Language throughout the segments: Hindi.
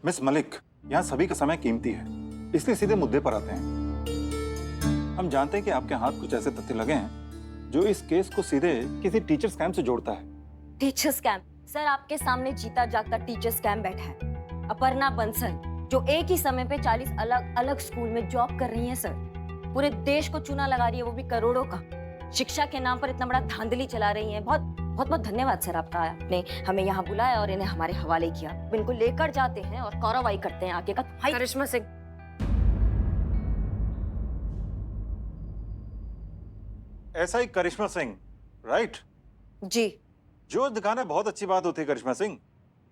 मिस मलिक, यहाँ सभी का समय कीमती है, इसलिए सीधे मुद्दे पर आते हैं। हम जानते हैं कि आपके हाथ कुछ ऐसे तथ्य लगे हैं जो इस केस को सीधे किसी टीचर स्कैम से जोड़ता है। Teacher scam? सर, आपके सामने जीता जागता टीचर स्कैम बैठा है। अपर्णा बंसल, जो एक ही समय पे 40 अलग अलग स्कूल में जॉब कर रही हैं सर। पूरे देश को चूना लगा रही है, वो भी करोड़ों का। शिक्षा के नाम पर इतना बड़ा धांधली चला रही हैं। बहुत बहुत बहुत धन्यवाद सर आपका, आपने हमें यहाँ बुलाया और इन्हें हमारे हवाले किया। इनको लेकर जाते हैं और कार्रवाई करते हैं आगे का। करिश्मा सिंह, ऐसा ही करिश्मा सिंह, राइट? जी। जो दिखाना बहुत अच्छी बात होती है करिश्मा सिंह,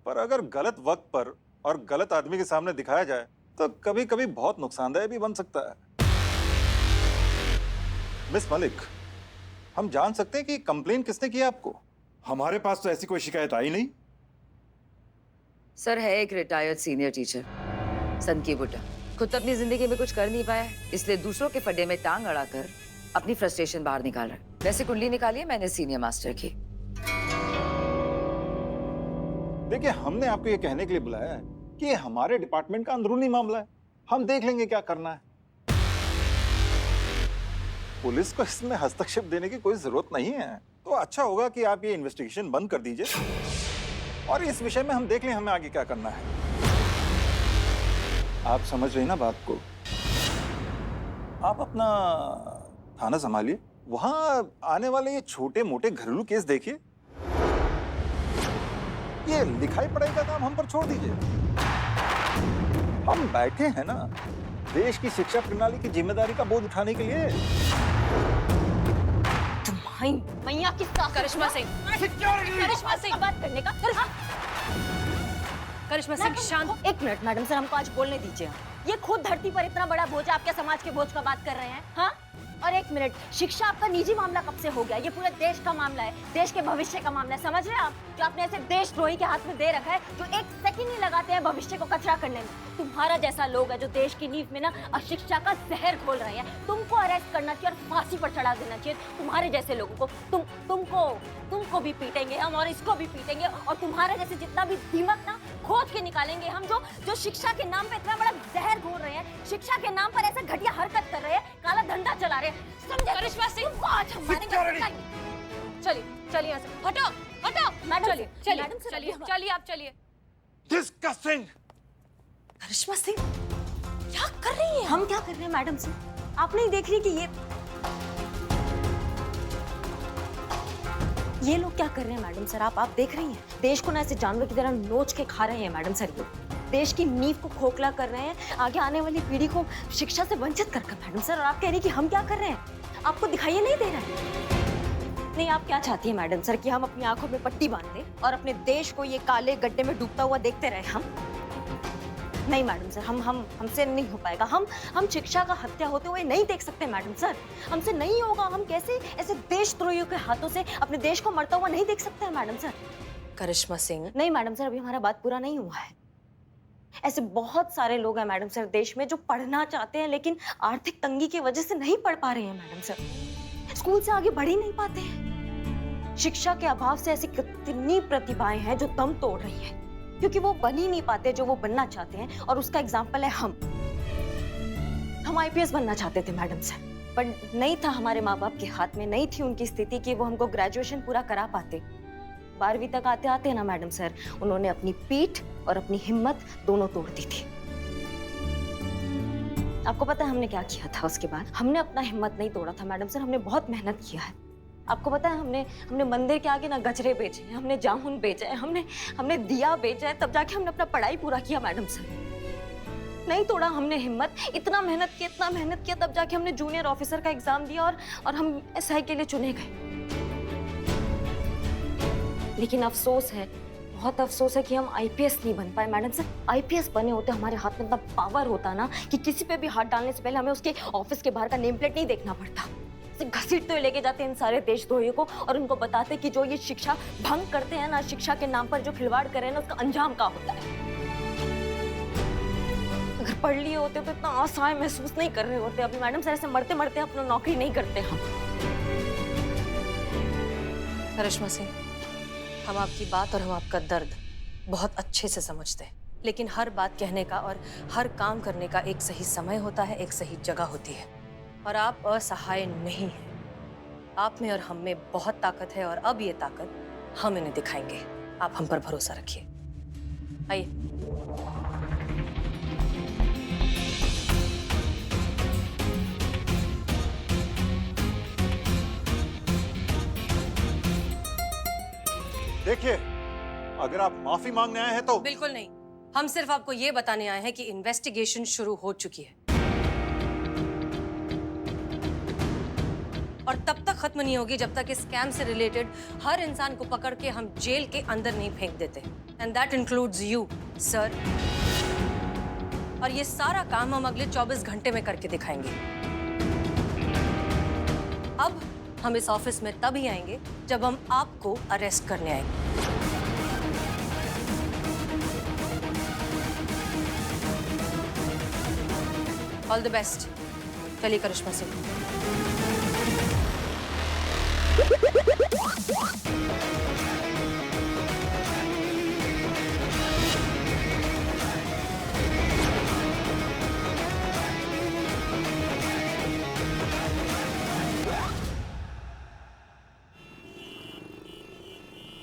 पर अगर गलत वक्त पर और गलत आदमी के सामने दिखाया जाए तो कभी कभी बहुत नुकसानदायक भी बन सकता है। मिस मलिक, हम जान सकते हैं कि कंप्लेन किसने किया आपको? हमारे पास तो ऐसी कोई शिकायत आई नहीं। सर है एक रिटायर्ड सीनियर टीचर, सनकी बुड्ढा। खुद अपनी जिंदगी में कुछ कर नहीं पाया, इसलिए दूसरों के फड्डे में टांग अड़ाकर अपनी फ्रस्ट्रेशन बाहर निकाल रहा है। वैसे कुंडली निकाली है मैंने सीनियर मास्टर की। देखिए, हमने आपको ये कहने के लिए बुलाया है कि ये हमारे डिपार्टमेंट का अंदरूनी मामला है, हम देख लेंगे क्या करना है। पुलिस को इसमें हस्तक्षेप देने की कोई जरूरत नहीं है। तो अच्छा होगा कि आप ये इन्वेस्टिगेशन बंद कर दीजिए और इस विषय में हम देख लें हमें आगे क्या करना है। आप समझ रहे हैं ना बात को? आप अपना थाना संभालिए, वहां आने वाले ये छोटे मोटे घरेलू केस देखिए। ये लिखाई पढ़ाई का काम हम पर छोड़ दीजिए। हम बैठे हैं ना देश की शिक्षा प्रणाली की जिम्मेदारी का बोझ उठाने के लिए। तुम्हारी मैया की सास करिश्मा सिंह, करिश्मा सिंह बात करने का। करिश्मा सिंह शांत। एक मिनट मैडम सर, हमको आज बोलने दीजिए। ये खुद धरती पर इतना बड़ा बोझ, आपके समाज के बोझ का बात कर रहे हैं? हाँ? और एक मिनट, शिक्षा आपका निजी मामला कब से हो गया? ये पूरे देश का मामला है, देश के भविष्य का मामला है। समझ रहे हैं आप? जो आपने ऐसे देशद्रोही के हाथ में दे रखा है, जो एक सेकंड नहीं लगाते हैं भविष्य को कचरा करने में। तुम्हारा जैसा लोग है जो देश की नींव में ना अशिक्षा का जहर घोल रहे हैं। तुमको अरेस्ट करना चाहिए और फांसी पर चढ़ा देना चाहिए। तुम्हारे जैसे लोगों को तुमको भी पीटेंगे हम और इसको भी पीटेंगे, और तुम्हारे जैसे जितना भी दिमाग ना खोज के निकालेंगे हम, जो शिक्षा के नाम पे इतना बड़ा जहर घोल रहे हैं, शिक्षा के नाम पर ऐसे घटिया हरकत कर रहे हैं, काला धंधा चला रहे हैं। समझे? करिश्मा सिंह, आज हम मारेंगे। चलिए चलिए यहाँ से हटो हटो। मैडम चलिए चलिए मैडम सर, चलिए चलिए आप चलिए। डिस्कस्टिंग। करिश्मा सिंह क्या कर रही हैं? हम क्या कर रहे हैं मैडम सर? आप नहीं देख रही कि ये लोग क्या कर रहे हैं मैडम सर? आप देख रही हैं? देश को ना ऐसे जानवर की तरह नोच के खा रहे हैं मैडम सर। ये देश की नींव को खोखला कर रहे हैं, आगे आने वाली पीढ़ी को शिक्षा से वंचित कर मैडम सर। और आप कह रही कि हम क्या कर रहे हैं? आपको दिखाई नहीं दे रहा है? नहीं, आप क्या चाहती हैं मैडम सर कि हम अपनी आंखों में पट्टी बांध दें और अपने देश को ये काले गड्ढे में डूबता हुआ देखते रहे? हम नहीं मैडम सर, हमसे नहीं हो पाएगा। हम शिक्षा का हत्या होते हुए नहीं देख सकते मैडम सर। हमसे नहीं होगा। हम कैसे ऐसे देशद्रोहियों के हाथों से अपने देश को मरता हुआ नहीं देख सकते हैं मैडम सर। करिश्मा सिंह, नहीं मैडम सर, अभी हमारा बात पूरा नहीं हुआ है। ऐसे बहुत सारे लोग हैं मैडम सर देश में जो पढ़ना चाहते हैं, लेकिन आर्थिक तंगी की वजह से नहीं पढ़ पा रहे हैं मैडम सर। स्कूल से आगे बढ़ ही नहीं पाते हैं। शिक्षा के अभाव से ऐसी कितनी प्रतिभाएं हैं जो दम तोड़ रही हैं, क्योंकि वो बन ही नहीं पाते जो वो बनना चाहते हैं। और उसका एग्जाम्पल है हम आईपीएस बनना चाहते थे मैडम सर, पर नहीं था हमारे माँ बाप के हाथ में, नहीं थी उनकी स्थिति कि वो हमको ग्रेजुएशन पूरा करा पाते। 12वीं तक आते आते ना मैडम सर, उन्होंने अपनी पीठ और अपनी हिम्मत दोनों तोड़ दी थी। आपको पता है हमने क्या किया था उसके बाद? हमने अपना हिम्मत नहीं तोड़ा था मैडम सर, हमने बहुत मेहनत किया है। आपको पता है हमने मंदिर के आगे ना गजरे बेचे हैं, हमने जामुन बेचे हैं, हमने दिया बेचा है, तब जाके हमने अपना पढ़ाई पूरा किया मैडम सर। नहीं तोड़ा हमने हिम्मत। इतना मेहनत किया, तब जाके हमने जूनियर ऑफिसर का एग्जाम दिया और हम एसआई के लिए चुने गए। लेकिन अफसोस है, बहुत अफसोस है कि हम आईपीएस नहीं बन पाए मैडम सर। आईपीएस बने होते हमारे हाथ में इतना पावर होता ना कि किसी पे भी हाथ डालने से पहले हमें उसके ऑफिस के बाहर का नेम प्लेट नहीं देखना पड़ता। घसीटते हुए लेके जाते इन सारे देशद्रोहियों को और उनको बताते कि जो ये शिक्षा भंग करते हैं ना, शिक्षा के नाम पर जो खिलवाड़ कर रहे हैं ना, उसका अंजाम क्या होता है। अगर पढ़ लिए होते तो इतना असहाय महसूस नहीं कर रहे होते अभी मैडम सर। ऐसे मरते मरते अपना नौकरी नहीं करते हम। करिश्मा सिंह, हम आपकी बात और हम आपका दर्द बहुत अच्छे से समझते हैं, लेकिन हर बात कहने का और हर काम करने का एक सही समय होता है, एक सही जगह होती है। और आप असहाय नहीं हैं। आप में और हम में बहुत ताकत है और अब ये ताकत हम इन्हें दिखाएंगे। आप हम पर भरोसा रखिए। आइए। देखिए, अगर आप माफी मांगने आए हैं तो बिल्कुल नहीं। हम सिर्फ आपको ये बताने आए हैं कि इन्वेस्टिगेशन शुरू हो चुकी है और तब तक खत्म नहीं होगी जब तक इस स्कैम से रिलेटेड हर इंसान को पकड़ के हम जेल के अंदर नहीं फेंक देते। And that includes you sir. और ये सारा काम हम अगले 24 घंटे में करके दिखाएंगे। अब हम इस ऑफिस में तभी आएंगे जब हम आपको अरेस्ट करने आएंगे। All the best. चलिए करिश्मा सिंह।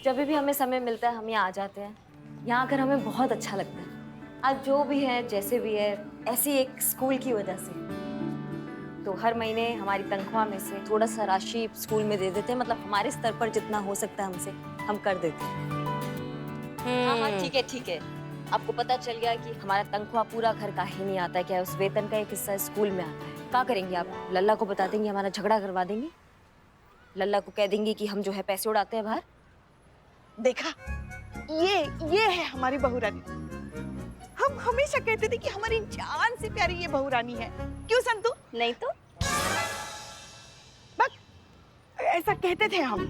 जब भी हमें समय मिलता है हम यहाँ आ जाते हैं। यहाँ आकर हमें बहुत अच्छा लगता है। आज जो भी है जैसे भी है, ऐसी एक स्कूल की वजह से तो हर महीने हमारी तनख्वाह में से थोड़ा सा राशि स्कूल में दे देते हैं। मतलब हमारे स्तर पर जितना हो सकता है हमसे हम कर देते हैं। हाँ ठीक है ठीक है। आपको पता चल गया कि हमारा तनख्वाह पूरा घर का ही नहीं आता है, क्या उस वेतन का एक हिस्सा स्कूल में आता है। क्या करेंगे आप? लल्ला को बता देंगे, हमारा झगड़ा करवा देंगे। लल्ला को कह देंगे कि हम जो है पैसे उड़ाते हैं बाहर। देखा, ये है हमारी बहू रानी। हम हमेशा कहते थे कि हमारी जान से प्यारी ये बहू रानी है। क्यों संतू? नहीं तो बस ऐसा कहते थे हम।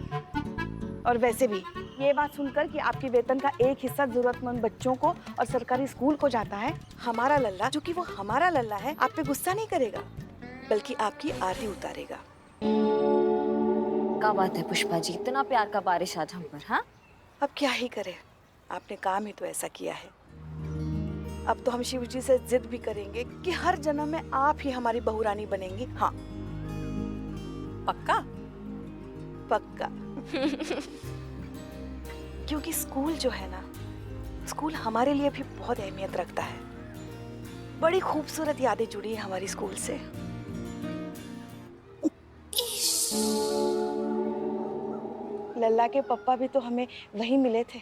और वैसे भी ये बात सुनकर कि आपके वेतन का एक हिस्सा जरूरतमंद बच्चों को और सरकारी स्कूल को जाता है, हमारा लल्ला, जो कि वो हमारा लल्ला है, आप पे गुस्सा नहीं करेगा बल्कि आपकी आरती उतारेगा। क्या बात है पुष्पा जी, इतना प्यार का बारिश आज हम पर। हाँ अब क्या ही करे, आपने काम ही तो ऐसा किया है। अब तो हम शिव जी से जिद भी करेंगे कि हर जन्म में आप ही हमारी बहू रानी बनेंगी। हाँ पक्का? पक्का। क्योंकि स्कूल जो है ना, स्कूल हमारे लिए भी बहुत अहमियत रखता है। बड़ी खूबसूरत यादें जुड़ी है हमारी स्कूल से। लल्ला के पापा भी तो हमें वहीं मिले थे।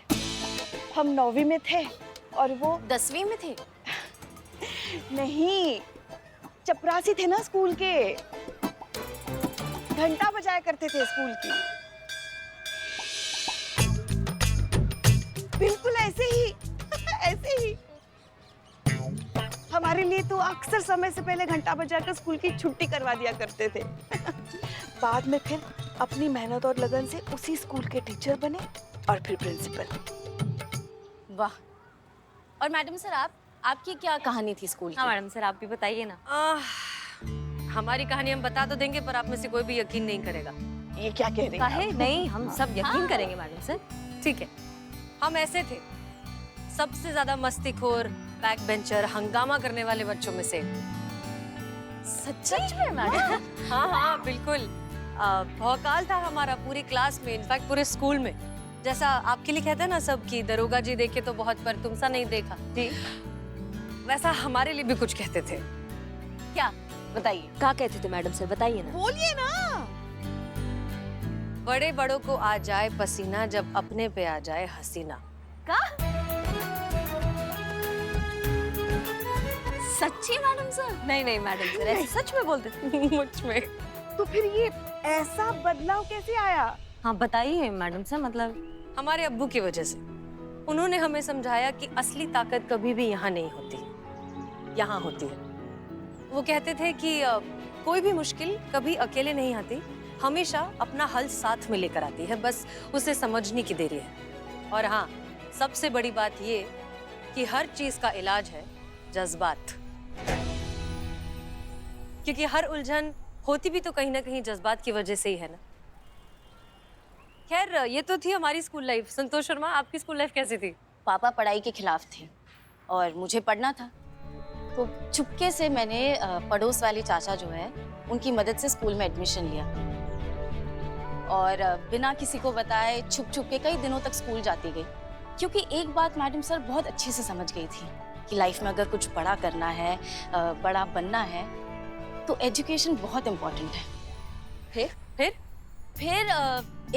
हम 9वीं में थे और वो 10वीं में थे। नहीं, चपरासी थे ना स्कूल के, घंटा बजाया करते थे स्कूल की। बिल्कुल ऐसे ही ऐसे ही। हमारे लिए तो अक्सर समय से पहले घंटा बजाकर स्कूल की छुट्टी करवा दिया करते थे। बाद में फिर अपनी मेहनत और लगन से उसी स्कूल के टीचर बने और फिर प्रिंसिपल। वाह। और मैडम सर आपकी क्या कहानी थी स्कूल की? हाँ मैडम सर आप भी बताइए ना। हमारी कहानी हम बता तो देंगे पर आप में से कोई भी यकीन नहीं करेगा। ये क्या कह रही हैं? नहीं हम सब यकीन करेंगे मैडम सर। ठीक है, हम ऐसे थे, सबसे ज्यादा मस्तीखोर, बैक बेंचर, हंगामा करने वाले बच्चों में से। सच में मैडम? हाँ बिल्कुल। भौकाल था हमारा पूरी क्लास में, इनफैक्ट पूरे स्कूल में। जैसा आपके लिए कहते हैं ना सब कि दरोगा जी देखे तो बहुत पर तुमसा नहीं देखा जी, वैसा हमारे लिए भी कुछ कहते थे। क्या बताइए? क्या कहते थे मैडम सर, बताइए ना। बोलिए ना। बड़े बड़ों को आ जाए पसीना, जब अपने पे आ जाए हसीना। का? सच्ची मैडम सर? नहीं मैडम सर ऐसे सच में बोलते थे? मुझ में। तो फिर ये ऐसा बदलाव कैसे आया? हाँ बताइए मैडम सर। मतलब हमारे अब्बू की वजह से। उन्होंने हमें समझाया कि असली ताकत कभी भी यहाँ नहीं होती, यहाँ होती है। वो कहते थे कि कोई भी मुश्किल कभी अकेले नहीं आती, हमेशा अपना हल साथ में लेकर आती है, बस उसे समझने की देरी है। और हाँ, सबसे बड़ी बात ये कि हर चीज का इलाज है जज्बात, क्योंकि हर उलझन होती भी तो कहीं ना कहीं जज्बात की वजह से ही है ना। खैर ये तो थी हमारी स्कूल लाइफ। संतोष शर्मा, आपकी स्कूल लाइफ कैसी थी? पापा पढ़ाई के खिलाफ थे और मुझे पढ़ना था। तो चुपके से मैंने पड़ोस वाले चाचा जो है उनकी मदद से स्कूल में एडमिशन लिया और बिना किसी को बताए छुप छुप के कई दिनों तक स्कूल जाती गई, क्योंकि एक बात मैडम सर बहुत अच्छे से समझ गई थी कि लाइफ में अगर कुछ बड़ा करना है, बड़ा बनना है, तो एजुकेशन बहुत इम्पोर्टेंट है। फिर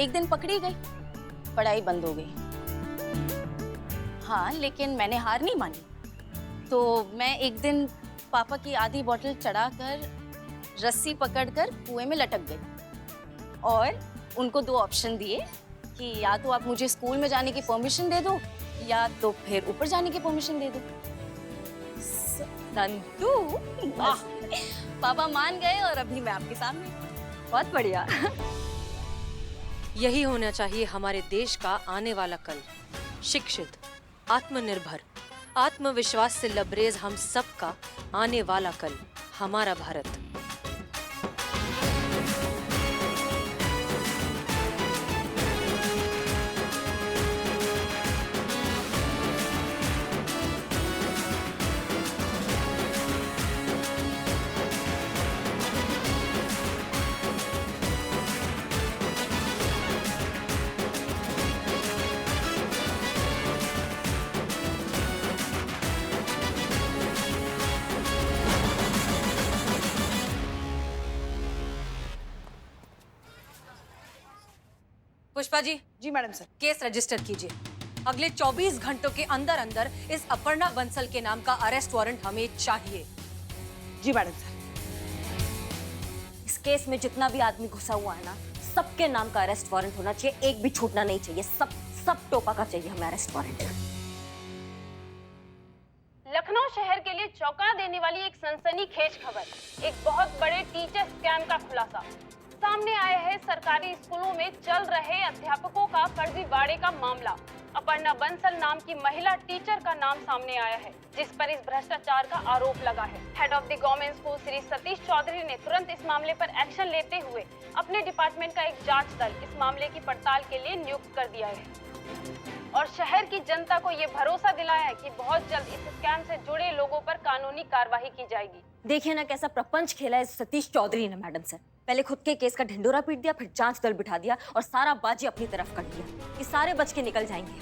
एक दिन पकड़ी गई, पढ़ाई बंद हो गई। हाँ, लेकिन मैंने हार नहीं मानी। तो मैं एक दिन पापा की आधी बोतल चढ़ाकर रस्सी पकड़कर कुएं में लटक गई और उनको 2 ऑप्शन दिए कि या तो आप मुझे स्कूल में जाने की परमिशन दे दो या तो फिर ऊपर जाने की परमिशन दे दो। संतू, वाह! पापा मान गए और अभी मैं आपके सामने। बहुत बढ़िया। यही होना चाहिए हमारे देश का आने वाला कल। शिक्षित, आत्मनिर्भर, आत्मविश्वास से लबरेज हम सबका आने वाला कल, हमारा भारत। पुष्पा जी। जी मैडम सर। केस रजिस्टर कीजिए। अगले 24 घंटों के अंदर अंदर इस अपर्णा बंसल के नाम का अरेस्ट वारंट हमें चाहिए। जी मैडम सर। इस केस में जितना भी आदमी घुसा हुआ है ना, सबके नाम का अरेस्ट वारंट होना चाहिए, एक भी छूटना नहीं चाहिए। सब टोपा का चाहिए हमें अरेस्ट वारंट। लखनऊ शहर के लिए चौंका देने वाली एक सनसनीखेज खबर, एक बहुत बड़े टीचर स्कैम का खुलासा सामने आया है। सरकारी स्कूलों में चल रहे अध्यापकों का फर्जीवाड़े का मामला। अपर्णा बंसल नाम की महिला टीचर का नाम सामने आया है, जिस पर इस भ्रष्टाचार का आरोप लगा है। Head of the government school Shri Satish Chaudhary ने तुरंत इस मामले पर एक्शन लेते हुए अपने डिपार्टमेंट का एक जांच दल इस मामले की पड़ताल के लिए नियुक्त कर दिया है और शहर की जनता को ये भरोसा दिलाया है कि बहुत जल्द इस स्कैम से जुड़े लोगों पर कानूनी कार्रवाई की जाएगी। देखिए ना कैसा प्रपंच खेला है सतीश चौधरी ने मैडम सर। पहले खुद के केस का ढिंडोरा पीट दिया, फिर जांच दल बिठा दिया और सारा बाजी अपनी तरफ कर दिया कि सारे बच के निकल जाएंगे।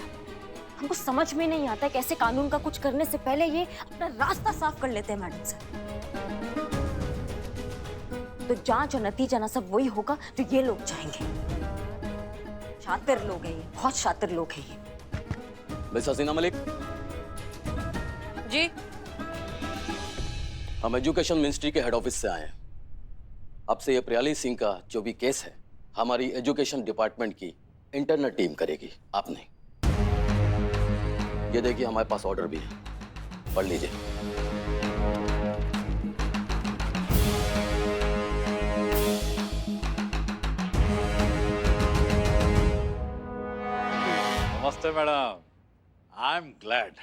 हमको समझ में नहीं आता कैसे कानून का कुछ करने से पहले ये अपना रास्ता साफ कर लेते हैं मैडम सर। तो जांच और नतीजा ना सब वही होगा जो ये लोग चाहेंगे। शातिर लोग हैं ये, बहुत शातिर लोग हैं ये। मिस हसीना मलिक जी। हम एजुकेशन मिनिस्ट्री के हेड ऑफिस से आए हैं। आपसे ये प्रियाली सिंह का जो भी केस है हमारी एजुकेशन डिपार्टमेंट की इंटरनल टीम करेगी, आप नहीं। ये देखिए हमारे पास ऑर्डर भी है, पढ़ लीजिए। नमस्ते मैडम। I am glad.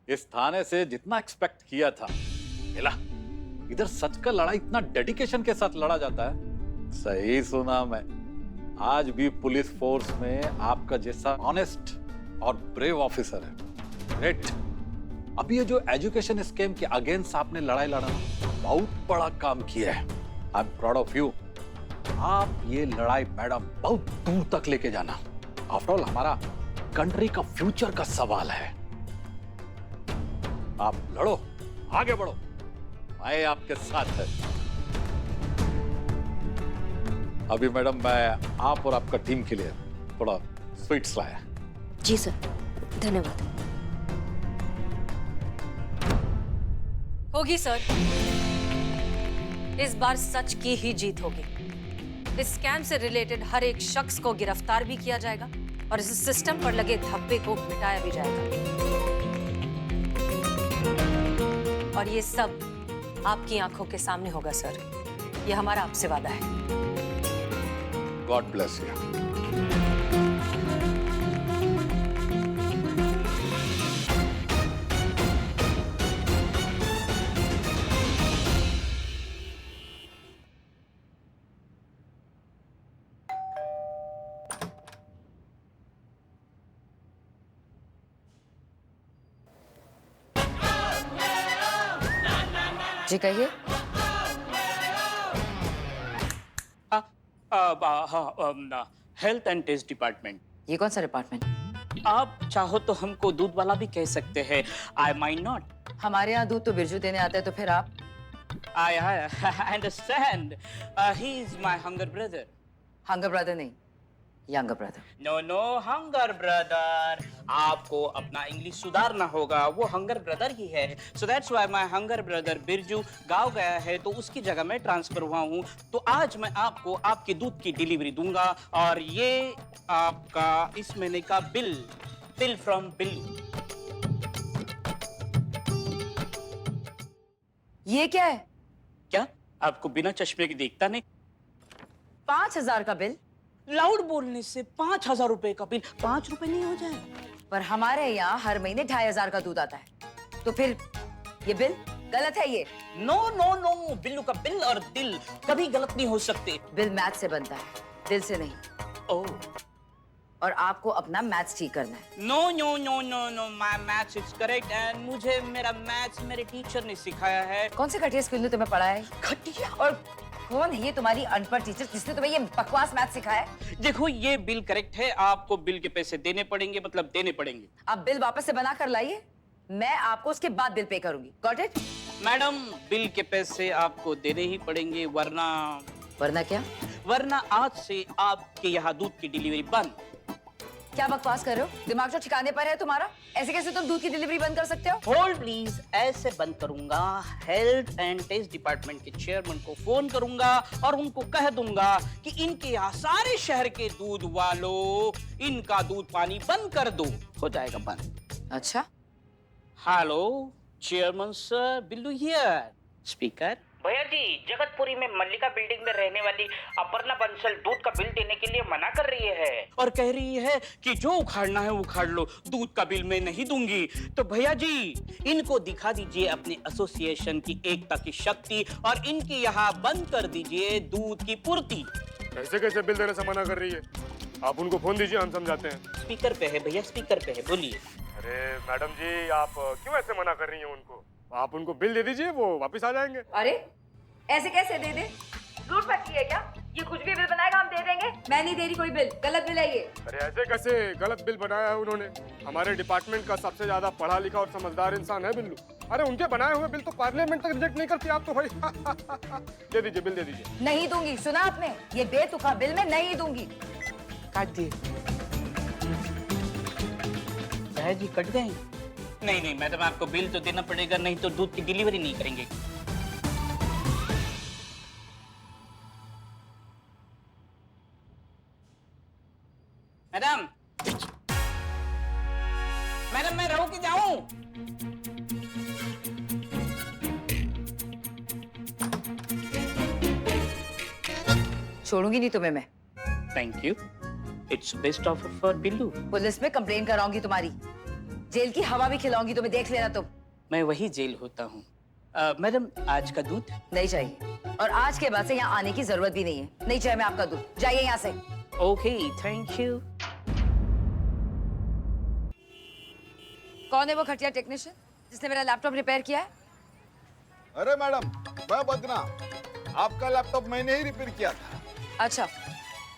इस थाने से जितना एक्सपेक्ट किया था मिला। इधर सच का लड़ाई इतना डेडिकेशन के साथ लड़ा जाता है। सही सुना मैं। आज भी पुलिस फोर्स में आपका जैसा ऑनेस्ट और ब्रेव ऑफिसर है। ग्रेट। अभी ये जो एजुकेशन स्कीम के अगेंस्ट आपने लड़ाई लड़ा, बहुत बड़ा काम किया है। I am proud of you. आप ये लड़ाई मैडम बहुत दूर तक लेके जाना। आफ्टर ऑल हमारा कंट्री का फ्यूचर का सवाल है। आप लड़ो, आगे बढ़ो, मैं आपके साथ है। अभी मैडम मैं आप और आपका टीम के लिए थोड़ा स्वीट्स लाया। जी सर, धन्यवाद। होगी सर, इस बार सच की ही जीत होगी। इस स्कैम से रिलेटेड हर एक शख्स को गिरफ्तार भी किया जाएगा और इस सिस्टम पर लगे धब्बे को मिटाया भी जाएगा। और ये सब आपकी आंखों के सामने होगा सर। ये हमारा आपसे वादा है। God bless you. जी कहिए। Health and test department. ये कौन सा डिपार्टमेंट? आप चाहो तो हमको दूध वाला भी कह सकते हैं। I might not. हमारे यहाँ दूध तो बिरजू देने आता है, तो फिर आप? I understand. He is my hunger brother. Hunger brother नहीं, younger brother. No no, hunger brother. आपको अपना इंग्लिश सुधारना होगा, वो हंगर ब्रदर ही है। So that's why my hunger brother Birju गाँव गया है, तो उसकी जगह मैं ट्रांसफर हुआ हूँ। तो आज मैं आपको आपके दूध की डिलीवरी दूंगा, और ये आपका इस महीने का बिल फ्रॉम बिल्लू। ये क्या है? क्या आपको बिना चश्मे के दिखता नहीं? 5,000 का बिल? लाउड बोलने से 5,000 रुपए का बिल 5 रुपए नहीं हो जाए? पर हमारे यहाँ हर महीने 2,500 का दूध आता है, तो फिर ये बिल गलत है। ये नो नो नो, बिल्लू का बिल और दिल कभी गलत नहीं हो सकते। बिल मैथ से बनता है, दिल से नहीं। ओह, और आपको अपना मैथ्स ठीक करना है। No no no no no, my maths is correct, and मुझे मेरा मैथ्स मेरे टीचर ने सिखाया है। कौन से घटिया स्कूल ने तुम्हें पढ़ाया है? घटिया? और कौन है ये तुम्हारी अनपढ़ टीचर जिसने तुम्हें ये बकवास मैथ सिखाया है? देखो, ये बिल करेक्ट है, आपको बिल के पैसे देने पड़ेंगे, मतलब देने पड़ेंगे। आप बिल वापस से बना कर लाइए, मैं आपको उसके बाद बिल पे करूंगी। Got it? मैडम, बिल के पैसे आपको देने ही पड़ेंगे, वरना क्या? वरना आज से आपके यहाँ दूध की डिलीवरी बंद। क्या बकवास कर रहे हो? दिमाग जो ठिकाने पर है तुम्हारा? ऐसे कैसे तुम दूध की डिलीवरी बंद कर सकते हो? होल्ड प्लीज, ऐसे बंद करूंगा। हेल्थ एंड टेस्ट डिपार्टमेंट के चेयरमैन को फोन करूंगा और उनको कह दूंगा कि इनके यहाँ सारे शहर के दूध वालों इनका दूध पानी बंद कर दो, हो जाएगा बंद। अच्छा, hello chairman sir, Billu here. Speaker. भैया जी, जगतपुरी में मल्लिका बिल्डिंग में रहने वाली अपर्णा बंसल दूध का बिल देने के लिए मना कर रही है, और कह रही है कि जो उखाड़ना है उखाड़ लो, दूध का बिल मैं नहीं दूंगी। तो भैया जी, इनको दिखा दीजिए अपने एसोसिएशन की एकता की शक्ति, और इनके यहाँ बंद कर दीजिए दूध की पूर्ति। ऐसे कैसे बिल देने से मना कर रही है? आप उनको फोन दीजिए, हम समझाते हैं। स्पीकर पे है भैया, स्पीकर पे है, बोलिए। अरे मैडम जी, आप क्यों ऐसे मना कर रही हैं उनको? आप उनको बिल दे दीजिए, वो वापस आ जाएंगे। अरे ऐसे कैसे दे दे? लूट पट्टी है क्या? ये कुछ भी बिल बनाएगा हम दे देंगे। मैं नहीं दे रही कोई बिल, गलत बिल है ये। अरे ऐसे कैसे गलत बिल बनाया है उन्होंने? हमारे डिपार्टमेंट का सबसे ज्यादा पढ़ा लिखा और समझदार इंसान है बिल्लू। अरे उनके बनाए हुए बिल तो पार्लियामेंट तक रिजेक्ट नहीं करती आप तो भाई। दे दीजिए, बिल दे दीजिए। नहीं दूंगी, सुना आपने? ये बेतुका बिल मैं नहीं दूंगी। काट दिए जी, कट गए। नहीं नहीं मैडम, आपको बिल तो देना पड़ेगा, नहीं तो दूध की डिलीवरी नहीं करेंगे। मैडम, मैडम मैं रहूं कि जाऊं? छोड़ूंगी नहीं तुम्हें मैं। Thank you, it's best offer for Billu. Police में कंप्लेन कराऊंगी तुम्हारी, जेल की हवा भी खिलाऊंगी तुम्हें, देख लेना तुम। मैं वही जेल होता हूँ। मैडम, आज का दूध नहीं चाहिए, और आज के बाद से यहाँ आने की जरूरत भी नहीं है। नहीं चाहिए मैं आपका दूध, जाइए यहाँ से। Okay, thank you. कौन है वो घटिया टेक्नीशियन जिसने मेरा लैपटॉप रिपेयर किया है? अरे मैडम, मैं बदना, आपका लैपटॉप मैंने ही रिपेयर किया था। अच्छा,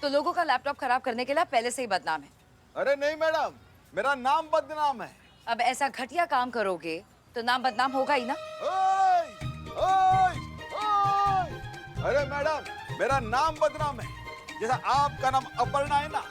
तो लोगों का लैपटॉप खराब करने के लिए आप पहले से ही बदनाम है। अरे नहीं मैडम, मेरा नाम बदनाम है। अब ऐसा घटिया काम करोगे तो नाम बदनाम होगा ही ना। ओए, ओए, ओए। अरे मैडम, मेरा नाम बदनाम है। जैसा आपका नाम अपर्णा है ना,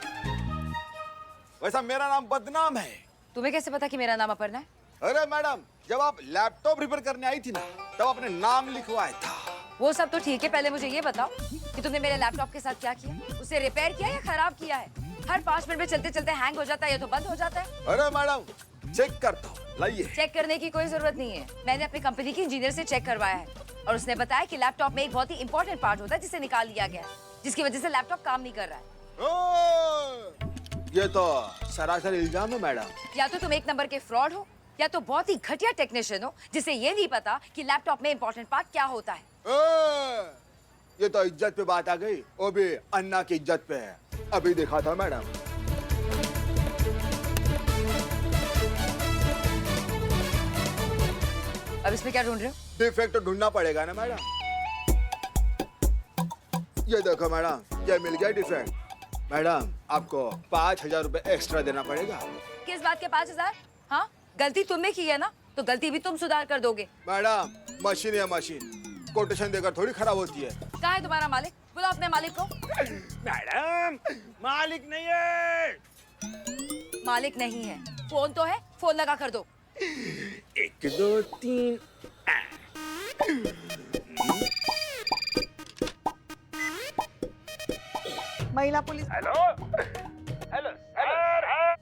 वैसा मेरा नाम बदनाम है। तुम्हें कैसे पता कि मेरा नाम अपर्णा है? अरे मैडम, जब आप लैपटॉप रिपेयर करने आई थी ना, तब आपने नाम लिखवाया था। वो सब तो ठीक है, पहले मुझे ये बताओ कि तुमने मेरे लैपटॉप के साथ क्या किया? उसे रिपेयर किया या खराब किया है? हर 5 मिनट में चलते चलते हैंग हो जाता है या तो बंद हो जाता है। अरे मैडम, चेक करता हूँ, लाइए। चेक करने की कोई जरूरत नहीं है, मैंने अपनी कंपनी की इंजीनियर से चेक करवाया है, और उसने बताया कि लैपटॉप में एक बहुत ही इंपॉर्टेंट पार्ट होता है जिसे निकाल लिया गया है, जिसकी वजह से लैपटॉप काम नहीं कर रहा है। ये तो सरासर इल्जाम है मैडम। या तो तुम एक नंबर के फ्रॉड हो, या तो बहुत ही घटिया टेक्नीशियन हो जिसे ये नहीं पता कि लैपटॉप में इंपॉर्टेंट पार्ट क्या होता है। ये तो इज्जत पे बात आ गई, वो भी अन्ना की इज्जत पे है। अभी देखा था मैडम। अब इसमें क्या ढूंढ रहे हो? डिफेक्ट तो ढूंढना पड़ेगा ना मैडम। ये देखो मैडम, ये मिल गया डिफेक्ट। मैडम आपको 5,000 रुपए एक्स्ट्रा देना पड़ेगा। किस बात के 5,000? हाँ, गलती तुमने की है ना, तो गलती भी तुम सुधार कर दोगे। मैडम मशीन है मशीन, कोटेशन देकर थोड़ी खराब होती है। कहाँ है तुम्हारा मालिक? बुलाओ अपने मालिक को। मैडम मालिक नहीं है। मालिक नहीं है, फोन तो है, फोन लगा कर दो। 1 2 3। महिला पुलिस। Hello hello sir.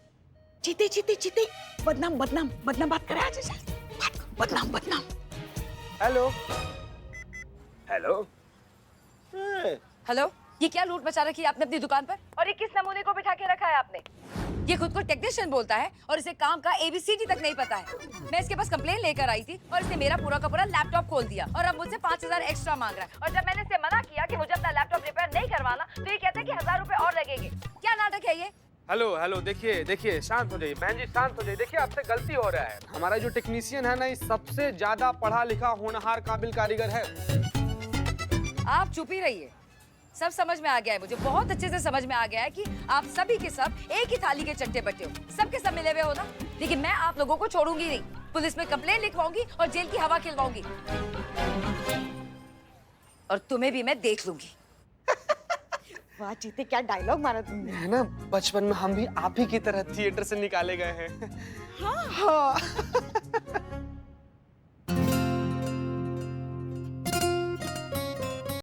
जीते जीते जीते, बदनाम बदनाम बदनाम बात करे आज। बदनाम बदनाम। Hello hello. हेलो, ये क्या लूट मचा रखी है आपने अपनी दुकान पर? और ये किस नमूने को बिठा के रखा है आपने? ये खुद को टेक्नीशियन बोलता है और इसे काम का ABCD तक नहीं पता है। मैं इसके पास कंप्लेन लेकर आई थी और इसने मेरा पूरा का पूरा लैपटॉप खोल दिया और अब मुझसे 5,000 एक्स्ट्रा मांग रहा है। और जब मैंने इसे मना किया कि मुझे अपना लैपटॉप रिपेयर नहीं करवाना, तो ये कहता है कि 1,000 रुपए और लगेंगे। क्या नाटक है ये? हेलो हेलो, देखिए देखिए, शांत हो जाइए बहन जी, शांत हो जाइए। देखिए आपसे गलती हो रहा है। हमारा जो टेक्नीशियन है ना, ये सबसे ज्यादा पढ़ा लिखा होनहार काबिल कारीगर है। आप चुप ही रहिए। सब समझ में आ गया है मुझे, बहुत अच्छे से समझ में आ गया है कि आप सभी के सब एक ही थाली के चट्टे बट्टे हो। सबके सब मिले हुए हो ना, लेकिन मैं आप लोगों को छोड़ूंगी नहीं। पुलिस में कंप्लेन लिखवाऊंगी और जेल की हवा खिलवाऊंगी। और तुम्हें भी मैं देख लूंगी। वाह जीते, क्या डायलॉग मारा तुमने। है ना, बचपन में हम भी आप ही की तरह थिएटर से निकाले गए हैं। हाँ।